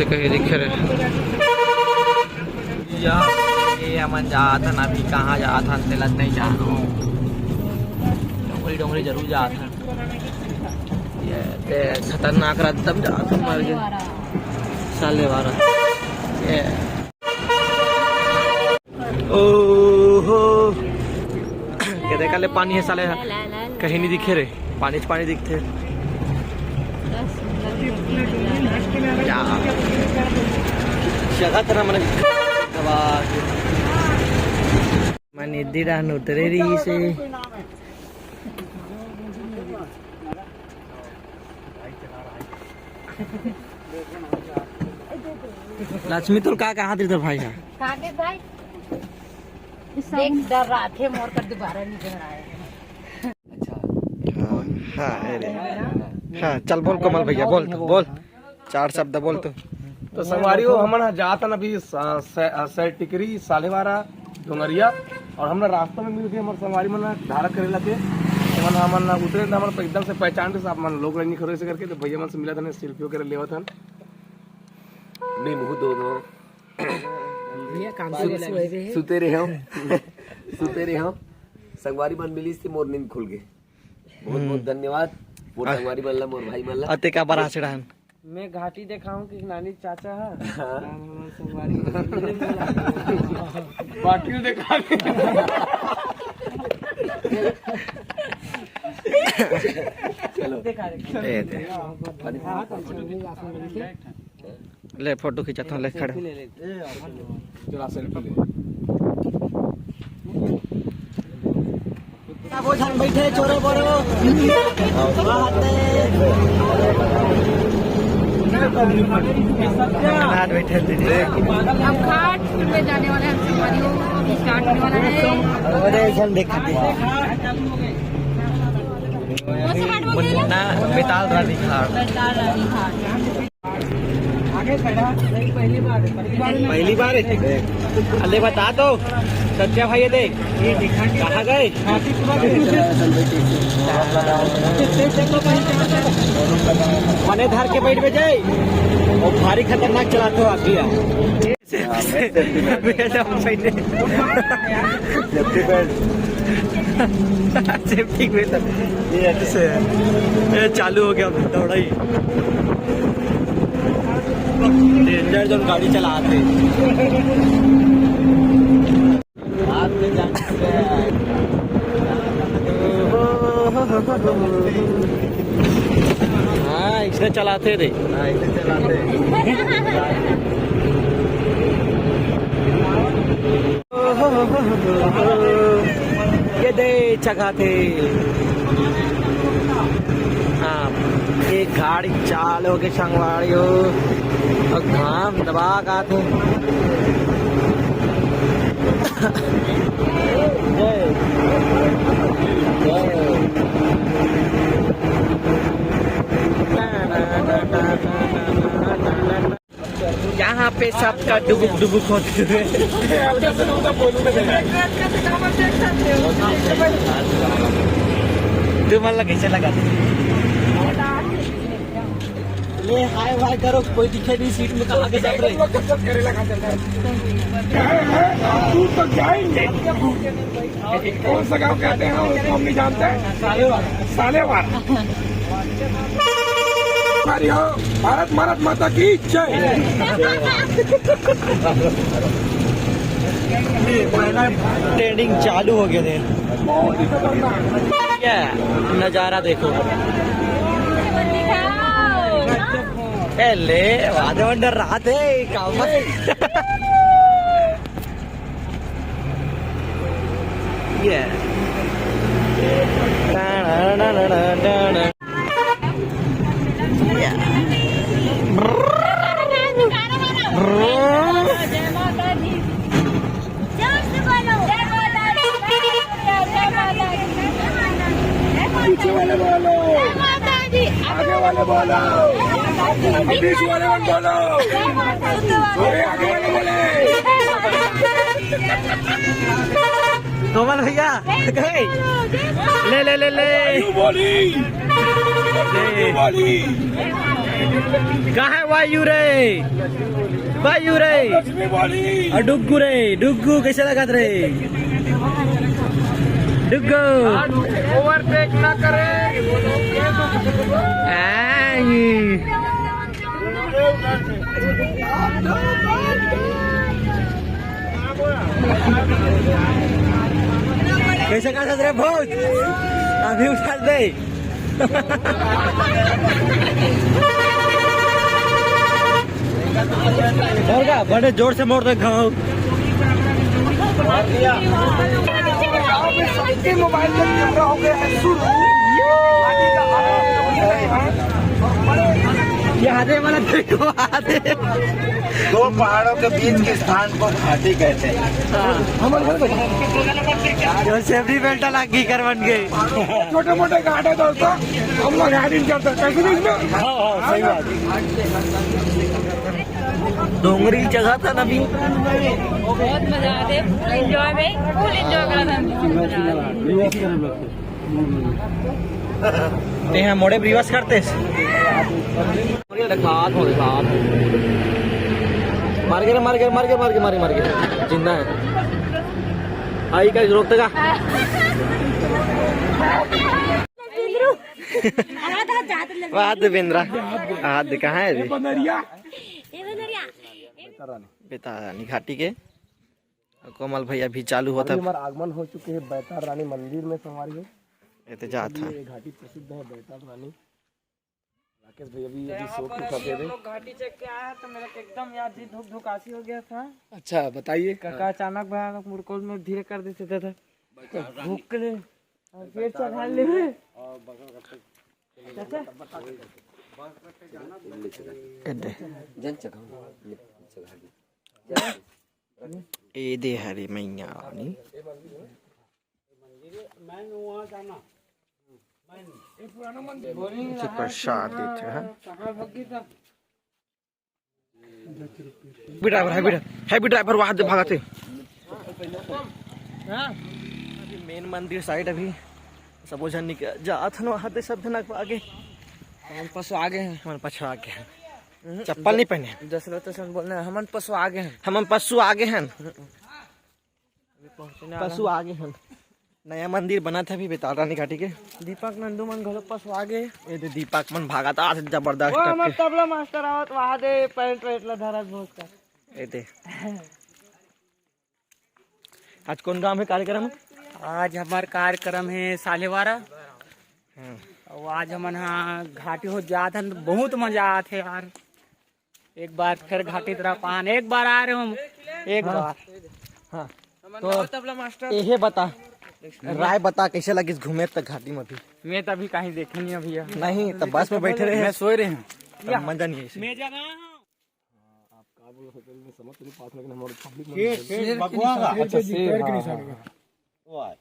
से कहीं दिख रहे ये अमन जा था ना, अभी कहाँ जा था तेलत नहीं जा रहा हूँ, डोंगरी डोंगरी जरूर जा था, ये खतरनाक रहा तब जा था, मर गए साले वारा। ओहो कहते कल पानी है साले, कहीं नहीं दिखे रे, पानी पानी दिखते जगह तरह मन इधर उतरे रही से लक्ष्मी तो कहाँ थे भाई है भाई देख डर रहा थे मोर कर दोबारा नहीं डर आया। हाँ चल बोल कमल भैया, बोल तो बोल 4 शब्द बोल तो संगवारियों हमन जात अभी टिकरी सालेवारा डोंगरिया, और हमने रास्ता में मिल गए हमारे संगवारी मन धारा करे लगे, हमन उतरे हमन एकदम से पहचान के मन लोग रही खड़े से करके, तो भैया मन से मिला था, सेल्फी वगैरह लेवा था, नहीं मुँह दो सुते रहे हम संगवारी मन मिली से मोर नींद खुल गए। बहुत बहुत धन्यवाद मोर संगवारी मल्ला, मोर भाई मल्ला। अते का बड़ा से रहन मैं घाटी देखाऊं कि नानी चाचा है संगवारी बाटी देखा चलो ले फोटो खींचाता हूँ, ले खड़े चला सेल्फी ले। बैठे चोरो बोरो बैठे हम घाट में जाने वाले हैं, संगवारियों स्टार्ट होने वाला है। देखा मुन्ना बेताल रानी घाट, पहली बार अल्ले बता तो सच्चा भाई देख कहाँ गए, मने धार के बैठ में जाए और भारी खतरनाक चलाते हो आगे सेफ्टी में ये चालू हो गया दौड़ाई, डेंजर जोन गाड़ी चलाते हाथ में हाँ इसने चलाते थे, ये दे चखाते। हाँ एक गाड़ी चालू के संगवाड़ियों और घाम दबा आते यहाँ पे सबका डुबुक डुबुक होते हुए तुम्हारा कैसे लगा ले हाय हाय करो, कोई दिखे नहीं सीट में, कहाँ के चल रहे तो जाएंगे कौन सा गाँव कहते हैं उसको हम नहीं जानते, सालेवार। भारत भारत माता की जय। ट्रेंडिंग चालू हो गए थे, क्या नजारा देखो, ले वादे वंडर रहा थे काम ये पीछे वाले बोलो, आगे वाले बोलो, बीच वाले बोलो, अरे आगे वाले बोले। कोमल भैया गए, ले ले ले ले बोली बोली कहाँ है वायु रे? वायु रे और डुग्गू रे, डुग्गू कैसे लगा रे? डुग्गू ओवरटेक ना करे। कैसे कर सकते भूत? अभी उछाल दे। और क्या बड़े जोर से मोड़ दे घाव। सबके मोबाइल में कैमरा हो गया है शुरू। आधे वाला देखो, आधे दो पहाड़ों के बीच के स्थान को घाटी कहते हैं। जो सेफ्टी बेल्ट लगी कर बन गए। छोटे मोटे घाट है दोस्तों, हम लोग राइडिंग करते हैं कैसे भी इसमें। सही बात। डोंगरी जगह था ना भी। बहुत मजा आते, फुल एंजॉय में, फुल एंजॉय करा था। यहाँ मोड़े रिवर्स करते मार के जिंदा है आई का रोकते का। हाथ बिंद्रा हाथ कहाँ है? बेतारानी घाटी के कोमल भैया भी चालू होता। हमारा आगमन हो चुके हैं बैतार रानी मंदिर में संवारी है। एहतजाज था। ये घाटी प्रसिद्ध है बैतार रानी। राकेश भैया भी अभी शो को उठाते थे। घाटी चेक के आया तो मेरा एकदम याद जी धुकासी हो गया था। अच्छा बताइए। काका अचानक भयानक मुड़कोल में धीरे कर देते थे भूख ले पेट चढ़ा ले। ए दे हरे मैया प्रसाद देते हैं। हैवी ड्राइवर वहां से भागते। मेन मंदिर साइड अभी सब जन जात वहां से सब जन आगे। हम पशु आगे हैं, हमारे पशु आगे हैं। चप्पल नहीं पहने। दशरथ बोलने हम पशु आगे हैं। हम पशु आगे हैं। पशु आगे हैं। नया मंदिर बना था अभी बेताल रानी घाटी के। दीपक नंदूमन घलो पशु आगे। ये दीपक मन भागा था जबरदस्त। हमारे तबला मास्टर आवत वहां दे पैंट वेटला धरत भोज का। ये आज कौन गांव में कार्यक्रम? आज हमारा कार्यक्रम है सालेवारा। और आज हम यहाँ घाटी हो जाते हैं, बहुत मजा आते यार। एक बार फिर घाटी तरफ आन, एक बार आ रहे हम एक बार। हाँ तो तबला मास्टर ये बता राय बता कैसे लगी घूमे तक घाटी में भी? मैं तभी कहीं देखे नहीं अभी। नहीं तब बस में बैठे रहे। मैं सोए रहे हैं। मजा नहीं है। मैं जगह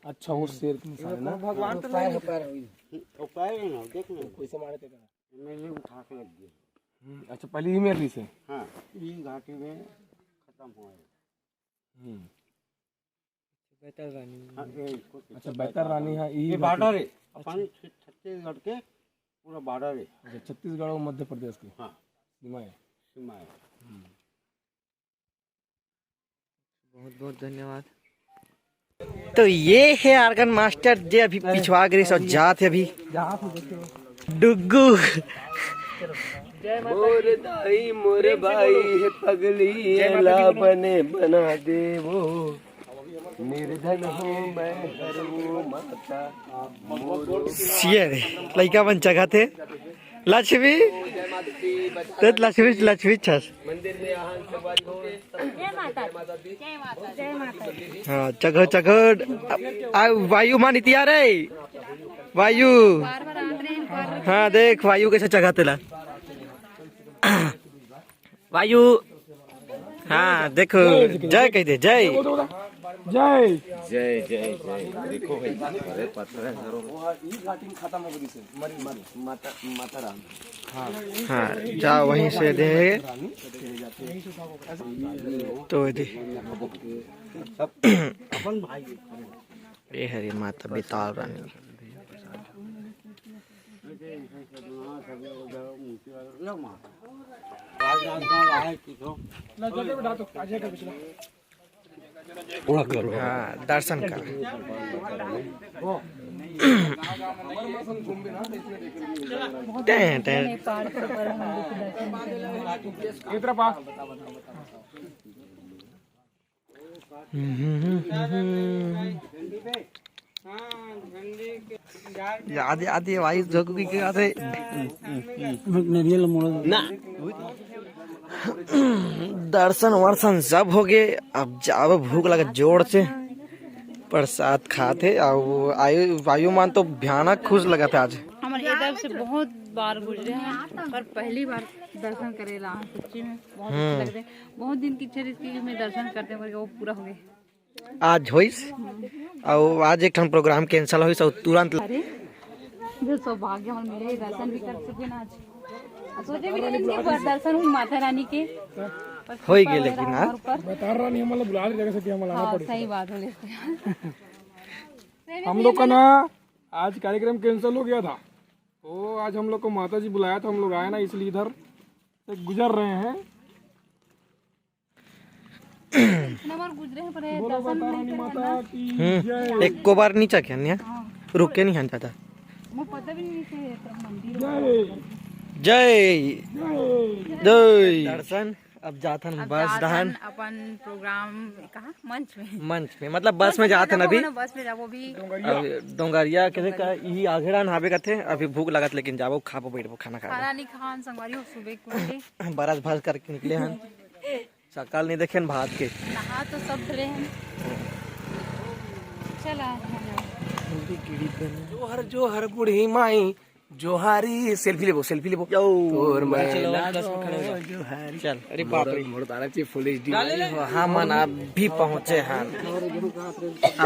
अच्छा वो शेर की निशान है ना। भगवान तो कैसे मारे थे? अच्छा पहले ही मेरी से। हाँ, ये घाटी में खत्म हुआ है। अच्छा बैतर रानी है ये बॉर्डर है अपन छत्तीसगढ़ के पूरा बॉर्डर है। अच्छा छत्तीसगढ़ और मध्य प्रदेश की हाँ सीमा है। सीमा है। बहुत बहुत धन्यवाद। तो ये है आर्गन मास्टर जे अभी पिछवा गए और जात है अभी डुग्गू। मोर दाई मोर भाई है पगली एला बने बना दे वो निर्धन हो मैं हर वो माता। ये लड़का बन जगह थे लक्ष्मी तो लक्ष्मी छस हाँ चगो चगो वायु मानी तिया रे वायु। हाँ देख वायु कैसे चगा तेला वायु। हाँ देखो जय कह दे जय जय जय जय जय। देखो भाई अरे पत्थर है खत्म हो गई से मरी मरी माता माता राम। हाँ जाओ वहीं से दे तो दे। ये हरी माता बेताल रानी। हाँ दर्शन कर याद याद है भाई जो की याद है दर्शन वर्शन सब हो गए। अब जाओ भूख लगा जोर से प्रसाद खाते और वायुमान तो भयानक खुश लगा था आज। हमारे इधर से बहुत बार गुजरे हैं पर पहली बार दर्शन करेला सच्ची में बहुत अच्छा लगते। बहुत दिन की इच्छा थी में दर्शन करते हैं वो पूरा हो गए आज होइस और आज एक ठन प्रोग्राम कैंसिल होइस और तुरंत अरे जो सौभाग्य हम मिले दर्शन भी कर सके ना आज सोचे भी नहीं थे दर्शन हुई माता रानी के हो ही गए लेकिन हाँ रानी हमारा बुला रही जगह से हमारा हाँ, सही बात हो हम लोग का ना आज कार्यक्रम कैंसिल हो गया था तो आज हम लोग को माता जी बुलाया था हम लोग आए ना इसलिए इधर से गुजर रहे हैं। गुजरे हैं पर दर्शन नहीं माता की एक को बार नीचा क्या नहीं रुक के नहीं हन जाता। वो पता भी नहीं थे मंदिर जय जय दर्शन अब जाथन बस दहन अपन प्रोग्राम कहा मंच में मतलब बस में जाते न अभी बस में जाबो भी डोंगरिया के का ई आघेड़ा नहाबे कथे अभी भूख लगत लेकिन जाबो खाबो बैठबो खाना खाना नहीं खान संगवारी हो सुबह को बरस भर करके निकले हन सकाल नहीं देखे भात के नहा तो सब धरे हैं चला जोहर बूढ़ी माई जोहारी सेल्फी लेबो और मैं चल अरे बाप रे मोड़तारा ची फुल एचडी हाँ मन अभी पहुँचे हैं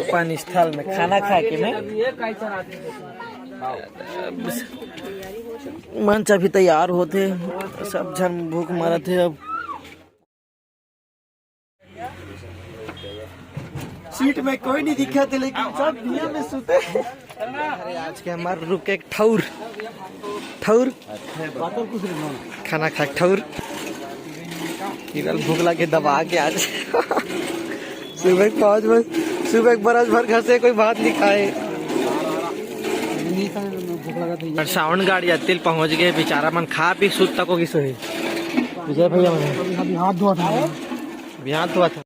अपन स्थल में खाना खाए के में मंच अभी तैयार होते सब जन भूख मारा थे। अब सीट में कोई नहीं दिखा थे लेकिन सब दुनिया में सुते। अरे आज के हमारे रुके ठौर खाना खा ठौर भूख लगे दबा के आज सुबह 5 बजे सुबह बरस भर घर से कोई भात नहीं खाए और साउंड गाड़ी अतिल पहुंच गए बेचारा मन खा पी सुत तक की सोई विजय भैया मैंने हाथ धोआ था।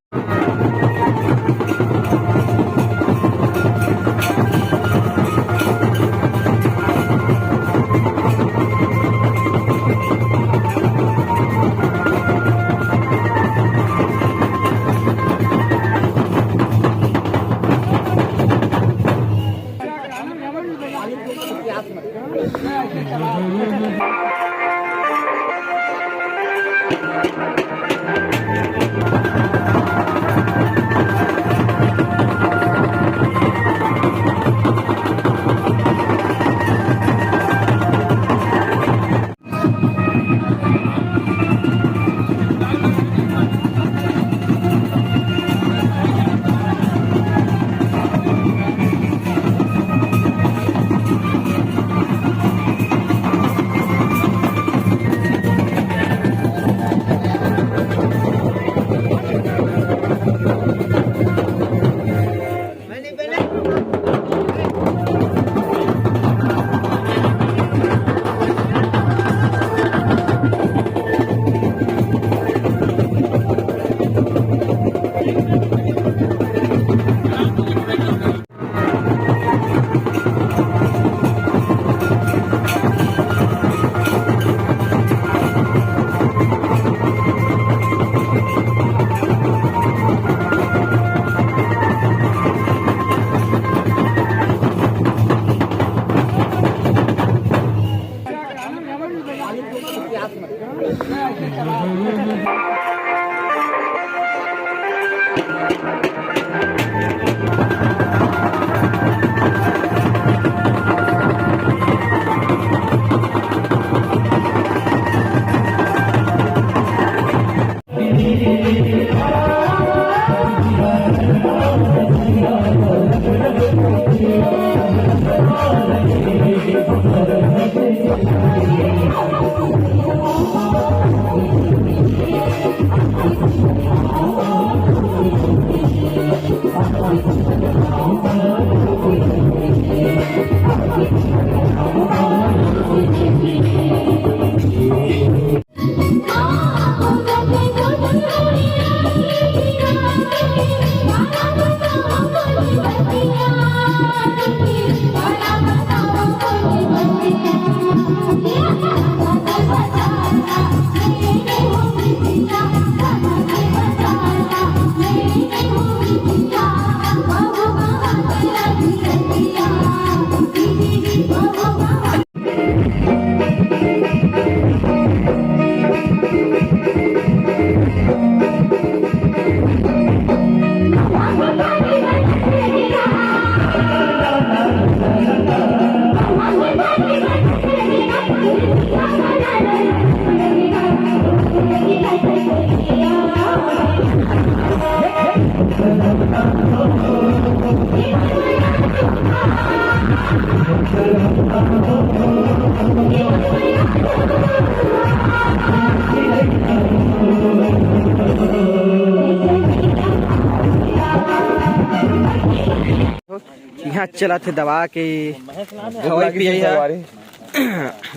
चला थे दबा के खवाई पियाई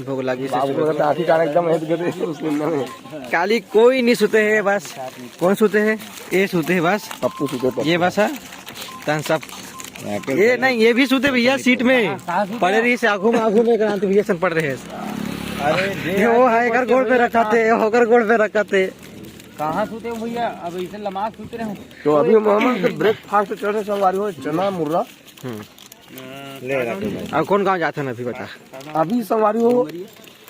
भूख लगी से काली कोई नहीं सुते है बस कौन सुते है ये सुते है बस पप्पू सुते ये बस है तन सब ये नहीं ये भी सुते भैया सीट में पड़े रही से आंखों में क्रांति भैया सन पड़ रहे हैं अरे वो है कर गोड़ पे रखा थे होकर गोड़ पे रखा थे कहाँ सोते हो भैया? अब इसे लमाज सोते रहे। तो अभी मोहम्मद ब्रेकफास्ट चल रहे सवारी हो चना मुर्रा अब कौन गाँव जाते हैं अभी बता अभी सवारी हो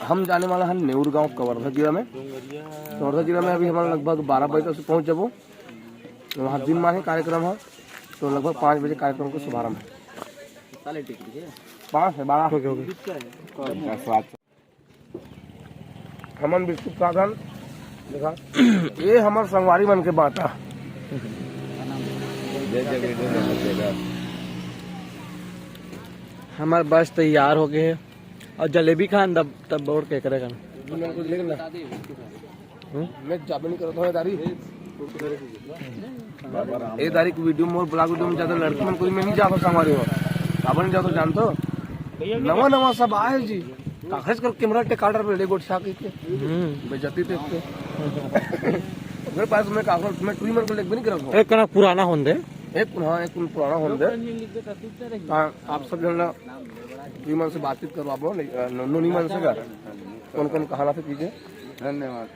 हम जाने वाला है नेऊर गांव कवर्धा जिला में। कवर्धा जिला में अभी हमारा लगभग 12 बजे तक पहुंच जाबो। वहाँ दिन माने कार्यक्रम है तो लगभग 5 बजे कार्यक्रम का शुभारंभ है। 5 है 12 हो गए हमन बिस्कुट साधन देखा ये हमारे संगवारी मन के बाटा हमारे बस तैयार हो गए और जलेबी खान तब बोर्ड के करेगा मैं जाबे नहीं करता हूँ दारी ये तारीख वीडियो मोर ब्लॉग वीडियो में ज्यादा लड़की मन कोई में नहीं जाता संगवारी हो काबर नहीं जाता जानतो नवा नवा सब आए जी कागज कर कैमरा टेकाडर पे ले गोट छा के बेइज्जती थे मेरे पास मैं कागज मैं ट्री मन को लेक भी नहीं करत एक कना पुराना होंदे एक पुराना होंदे आप सब जन ट्री मन से बातचीत करवाबो नोनी मन से कौन कौन कहाना से कीजिए धन्यवाद